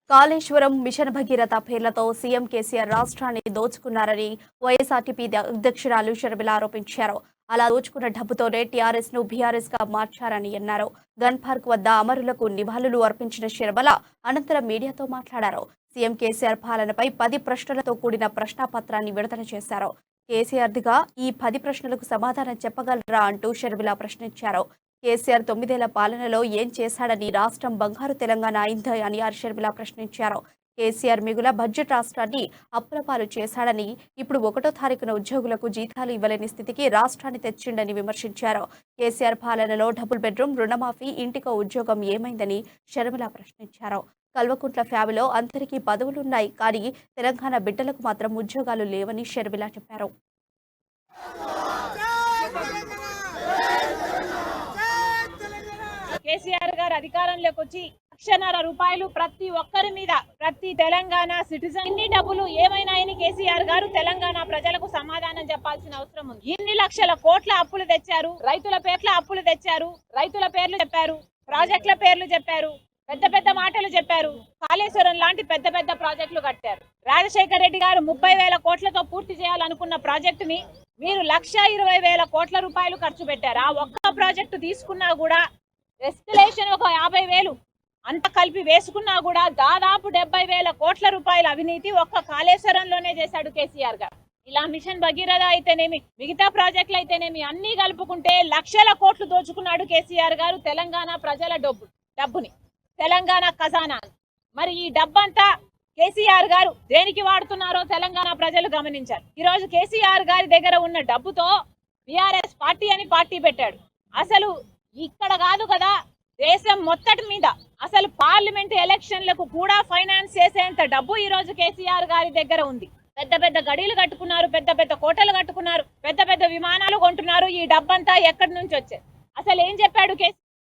Kaleshwaram machine Bhagiratha పేర్లతో CM KCR రాష్ట్రాన్ని దోచుకున్నారని YSRTP అధ్యక్షురాలు షర్మిల ఆరోపించారు. అలా దోచుకున్న డబ్బుతోనే టీఆర్ఎస్ ను బీఆర్ఎస్ గా మార్చారని అన్నారు. గన్ పార్క్ వద్ద అమరులకు నివాళులు అర్పించిన షర్మిల అనంతరం మీడియాతో మాట్లాడారు. సీఎం కేసీఆర్ పాలనపై 10 ప్రశ్నలతో కూడిన ప్రశ్నాపత్రాన్ని విడుదల చేశారు. కేసీఆర్దిగా ఈ 10 ప్రశ్నలకు సమాధానం చెప్పగలరా అంటూ షర్మిల ప్రశ్నించారు. కేసీఆర్ 9 ఏళ్ల పాలనలో ఏం చేశాడని రాష్ట్రం బంగారు తెలంగాణ అయిందా అని షర్మిల ప్రశ్నించారు. కేసీఆర్ మిగుల బడ్జెట్ రాష్ట్రాన్ని అప్పులపాలు చేశాడని, ఇప్పుడు 1వ తారీఖున ఉద్యోగులకు జీతాలు ఇవ్వలేని స్థితికి రాష్ట్రాన్ని తెచ్చిండని విమర్శించారు. కేసీఆర్ పాలనలో డబుల్ బెడ్రూమ్, రుణమాఫీ, ఇంటికో ఉద్యోగం ఏమైందని షర్మిల ప్రశ్నించారు. కల్వకుంట్ల ఫ్యామిలీలో అందరికీ పదవులున్నాయి, కానీ తెలంగాణ బిడ్డలకు మాత్రం ఉద్యోగాలు లేవని షర్మిల చెప్పారు. కేసీఆర్ గారు అధికారంలోకి వచ్చి ₹1,00,000 ప్రతి ఒక్కరి మీద, ప్రతి తెలంగాణ సిటిజన్ ఇన్ని డబ్బులు ఏమైనాయని కేసీఆర్ గారు తెలంగాణ ప్రజలకు సమాధానం చెప్పాల్సిన అవసరం ఉంది. ఇన్ని లక్షల కోట్ల అప్పులు తెచ్చారు, రైతుల పేర్ల అప్పులు తెచ్చారు, రైతుల పేర్లు చెప్పారు, ప్రాజెక్టుల పేర్లు చెప్పారు, పెద్ద పెద్ద మాటలు చెప్పారు. కాళేశ్వరం లాంటి పెద్ద పెద్ద ప్రాజెక్టులు కట్టారు. రాజశేఖర రెడ్డి గారు 30,000 కోట్లతో పూర్తి చేయాలనుకున్న ప్రాజెక్టుని మీరు ₹1,20,000 కోట్ల ఖర్చు పెట్టారు. ఆ ఒక్క ప్రాజెక్టు తీసుకున్నా కూడా ఎస్టిలేషన్ ఒక 50,000 అంత కలిపి వేసుకున్నా కూడా దాదాపు 70,000 కోట్ల అవినీతి ఒక్క కాళేశ్వరంలోనే చేశాడు కేసీఆర్ గారు. ఇలా మిషన్ భగీరథ అయితేనేమి, మిగతా ప్రాజెక్టులు అయితేనేమి అన్ని కలుపుకుంటే లక్షల కోట్లు దోచుకున్నాడు కేసీఆర్ గారు తెలంగాణ ప్రజల డబ్బుని, తెలంగాణ ఖజానాను. మరి ఈ డబ్బంతా కేసీఆర్ గారు దేనికి వాడుతున్నారో తెలంగాణ ప్రజలు గమనించారు. ఈరోజు కేసీఆర్ గారి దగ్గర ఉన్న డబ్బుతో బీఆర్ఎస్ పార్టీ అని పార్టీ పెట్టాడు. అసలు ఇక్కడ కాదు కదా, దేశం మొత్తటి మీద అసలు పార్లమెంట్ ఎలక్షన్లకు కూడా ఫైనాన్స్ చేసేంత డబ్బు ఈ రోజు కేసీఆర్ గారి దగ్గర ఉంది. పెద్ద పెద్ద గడీలు కట్టుకున్నారు, పెద్ద పెద్ద కోటలు కట్టుకున్నారు, పెద్ద పెద్ద విమానాలు కొంటున్నారు. ఈ డబ్బంతా ఎక్కడి నుంచి వచ్చేది? అసలు ఏం చెప్పాడు కేసీఆర్?